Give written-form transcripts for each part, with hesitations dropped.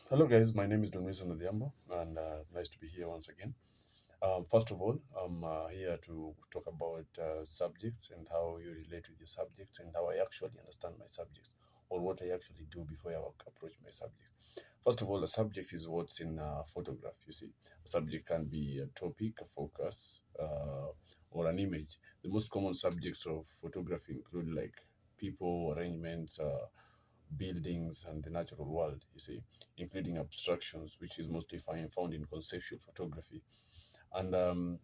Hello, guys. My name is Don Wilson Odhiambo, and nice to be here once again. First of all, I'm here to talk about subjects and how you relate with your subjects and how I actually understand my subjects or what I actually do before I approach my subjects. First of all, a subject is what's in a photograph. You see, a subject can be a topic, a focus, or an image. The most common subjects of photography include like people, arrangements, buildings, and the natural world. You see, including abstractions, which is mostly found in conceptual photography. And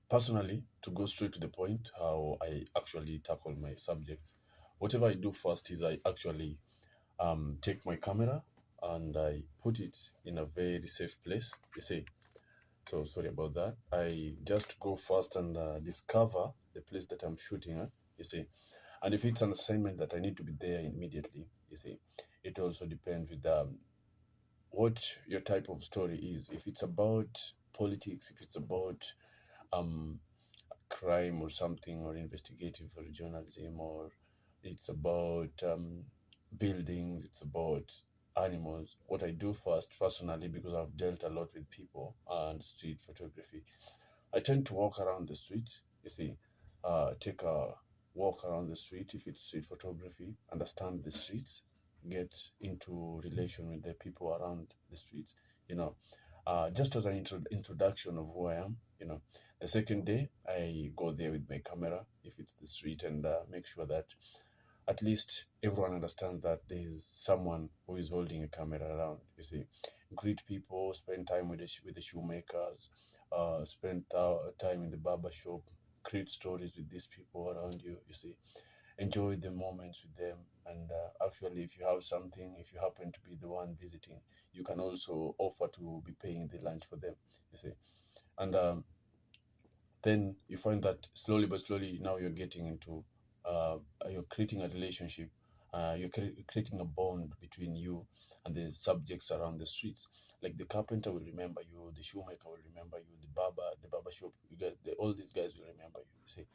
personally, to go straight to the point, how I actually tackle my subjects, whatever I do first is I actually take my camera and I put it in a very safe place. You see, so sorry about that. I just go first and discover the place that I'm shooting at. You see, and if it's an assignment that I need to be there immediately, you see, it also depends with what your type of story is. If it's about politics, if it's about um, crime or something, or investigative or journalism, or it's about buildings, it's about animals. What I do first, personally, because I've dealt a lot with people and street photography, I tend to walk around the street. You see, take a walk around the street if it's street photography, understand the streets, get into relation with the people around the streets. You know, just as an introduction of who I am. The second day I go there with my camera if it's the street and make sure that at least everyone understands that there's someone who is holding a camera around. You see, greet people, spend time with the shoemakers, spend time in the barber shop, create stories with these people around you. You see, enjoy the moments with them, and actually, if you have something, if you happen to be the one visiting, you can also offer to be paying the lunch for them. You see, and then you find that slowly but slowly now you're getting into you're creating a relationship, creating a bond between you and the subjects around the streets. Like the carpenter will remember you, the shoemaker will remember you, the barber shop, all these guys will remember you. You see,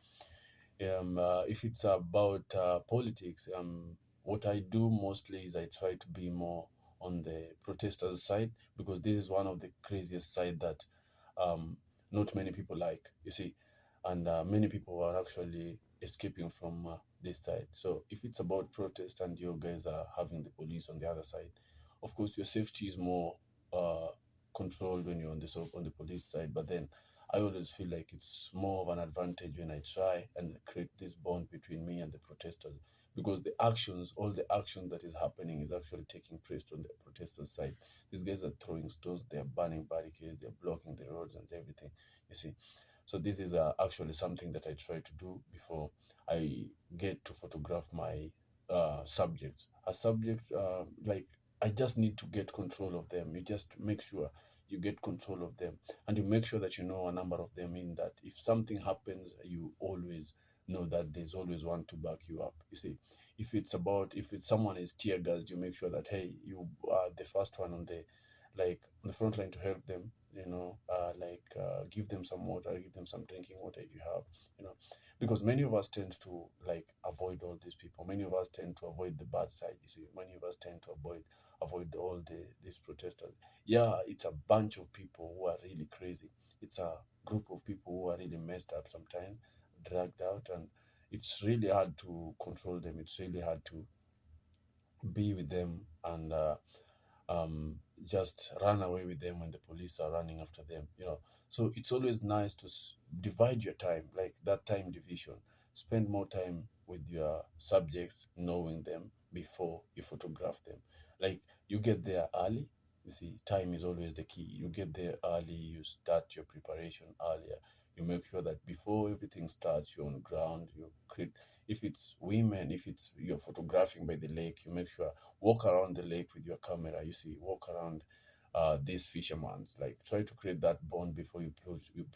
if it's about politics, what I do mostly is I try to be more on the protesters side, because this is one of the craziest side that um, not many people like, you see, and many people are actually escaping from this side. So if it's about protest and you guys are having the police on the other side, of course your safety is more uh, controlled when you're on the police side. But then I always feel like it's more of an advantage when I try and create this bond between me and the protesters, because all the action that is happening is actually taking place on the protesters' side. These guys are throwing stones, they're burning barricades, they're blocking the roads and everything. You see, so this is actually something that I try to do before I get to photograph my subjects. A subject, like, I just need to get control of them. You just make sure you get control of them, and you make sure that you know a number of them, in that if something happens, you always know that there's always one to back you up. You see, if it's someone is tear gassed, you make sure that, hey, you are the first one on the front line to help them. Give them some water, give them some drinking water if you have. You know, because many of us tend to like avoid all these people. Many of us tend to avoid the bad side. You see, many of us tend to avoid all these protesters. Yeah, it's a bunch of people who are really crazy. It's a group of people who are really messed up sometimes, dragged out, and it's really hard to control them. It's really hard to be with them and just run away with them when the police are running after them. So it's always nice to divide your time, like that time division. Spend more time with your subjects, knowing them before you photograph them. Like, you get there early. You see, time is always the key. You get there early, you start your preparation earlier. You make sure that before everything starts, you're on ground. You create, if it's women, if it's you're photographing by the lake, you make sure walk around the lake with your camera. You see, walk around these fishermen's, like, try to create that bond before you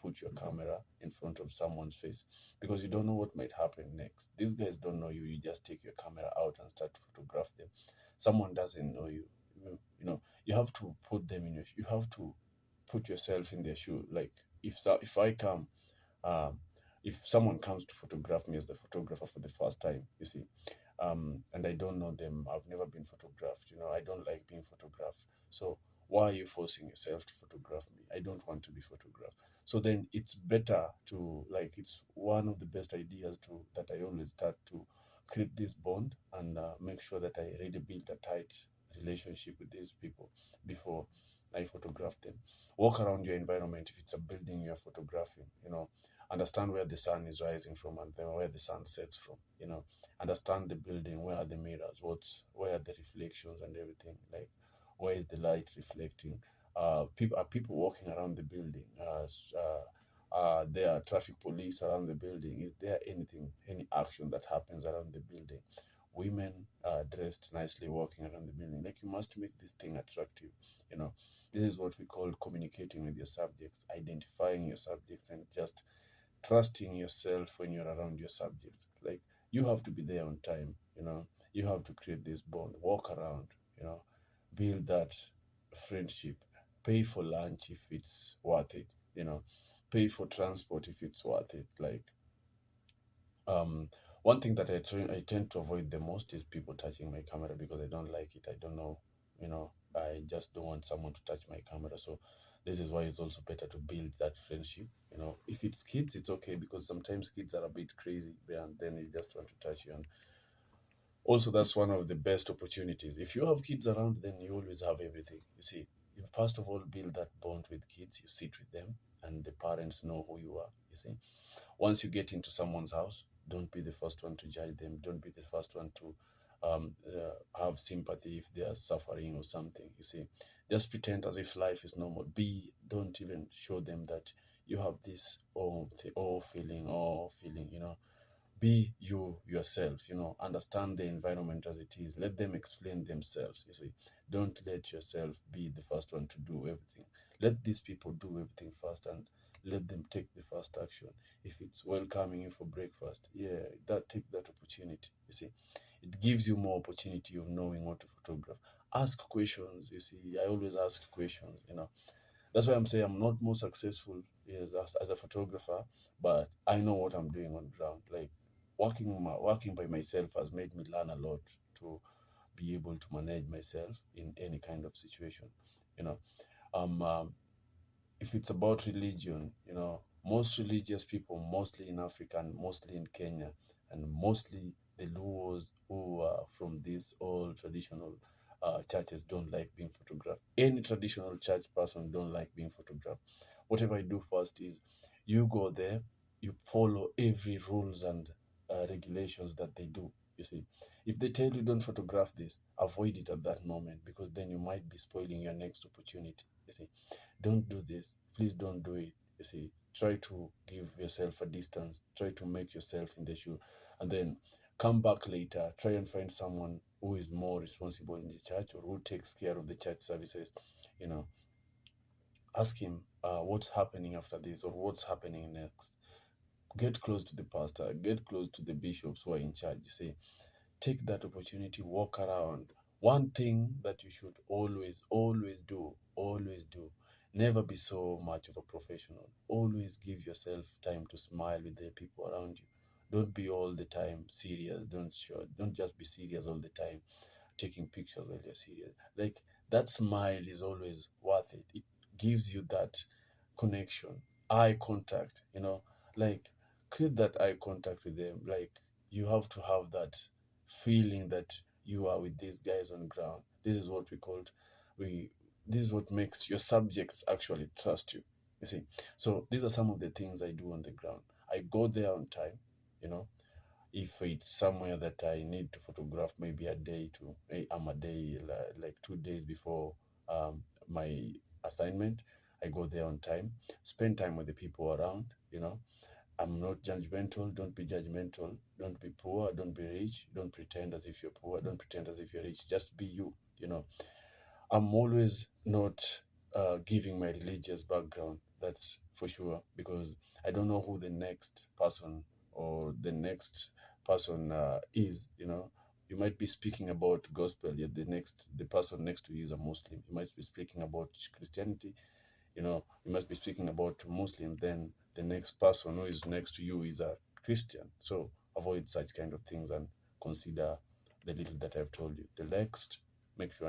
put your camera in front of someone's face, because you don't know what might happen next. These guys don't know you. You just take your camera out and start to photograph them. Someone doesn't know you. You have to put them in your you have to put yourself in their shoe. Like, if I come, um, if someone comes to photograph me as the photographer for the first time, you see, and I don't know them. I've never been photographed. I don't like being photographed. So why are you forcing yourself to photograph me? I don't want to be photographed. So then it's better to, like, it's one of the best ideas to that I always start to create this bond and make sure that I really build a tight relationship with these people before I photograph them. Walk around your environment. If it's a building you're photographing, understand where the sun is rising from and then where the sun sets from. Understand the building, where are the mirrors, where are the reflections and everything. Like, where is the light reflecting? People walking around the building? There are traffic police around the building? Is there any action that happens around the building? Women dressed nicely walking around the building. Like, you must make this thing attractive. You know, this is what we call communicating with your subjects, identifying your subjects, and just trusting yourself when you're around your subjects. Like, you have to be there on time. You have to create this bond. Walk around. Build that friendship. Pay for lunch if it's worth it. Pay for transport if it's worth it. Like, um, one thing that I tend to avoid the most is people touching my camera because I don't like it. I don't know, I just don't want someone to touch my camera. So this is why it's also better to build that friendship. If it's kids, it's okay because sometimes kids are a bit crazy and then they just want to touch you. And also, that's one of the best opportunities. If you have kids around, then you always have everything. You see, you first of all build that bond with kids. You sit with them, and the parents know who you are. You see, once you get into someone's house, don't be the first one to judge them. Don't be the first one to have sympathy if they are suffering or something. You see, just pretend as if life is normal. Don't even show them that you have this feeling. Be you yourself. Understand the environment as it is. Let them explain themselves. You see, don't let yourself be the first one to do everything. Let these people do everything first and let them take the first action. If it's welcoming you for breakfast, yeah, take that opportunity. You see, it gives you more opportunity of knowing what to photograph. Ask questions. You see, I always ask questions. That's why I'm saying I'm not more successful as a photographer, but I know what I'm doing on ground. Like, working by myself has made me learn a lot to be able to manage myself in any kind of situation. You know, um, if it's about religion, most religious people, mostly in Africa and mostly in Kenya, and mostly the Luos who are from these old traditional churches don't like being photographed. Any traditional church person don't like being photographed. Whatever I do first is you go there, you follow every rules and regulations that they do. You see, if they tell you don't photograph this, avoid it at that moment because then you might be spoiling your next opportunity. You see, don't do this. Please don't do it. You see, try to give yourself a distance. Try to make yourself in the shoe, and then come back later. Try and find someone who is more responsible in the church or who takes care of the church services. You know, ask him what's happening after this or what's happening next. Get close to the pastor. Get close to the bishops who are in charge. You see, take that opportunity, walk around. One thing that you should always do, never be so much of a professional. Always give yourself time to smile with the people around you. Don't be all the time serious. Don't just be serious all the time, taking pictures while you're serious. Like, that smile is always worth it. It gives you that connection, eye contact, like, create that eye contact with them. Like, you have to have that feeling that you are with these guys on ground. This is what we called we this is what makes your subjects actually trust you. You see. So these are some of the things I do on the ground. I go there on time, you know. If it's somewhere that I need to photograph, maybe I'm a day, like 2 days before my assignment, I go there on time, spend time with the people around. I'm not judgmental. Don't be judgmental. Don't be poor. Don't be rich. Don't pretend as if you're poor. Don't pretend as if you're rich. Just be you. I'm always not giving my religious background. That's for sure, because I don't know who the next person or the next person is. You might be speaking about gospel, yet the person next to you is a Muslim. You might be speaking about Christianity. You must be speaking about Muslim. Then the next person who is next to you is a Christian. So avoid such kind of things and consider the little that I've told you. The next, make sure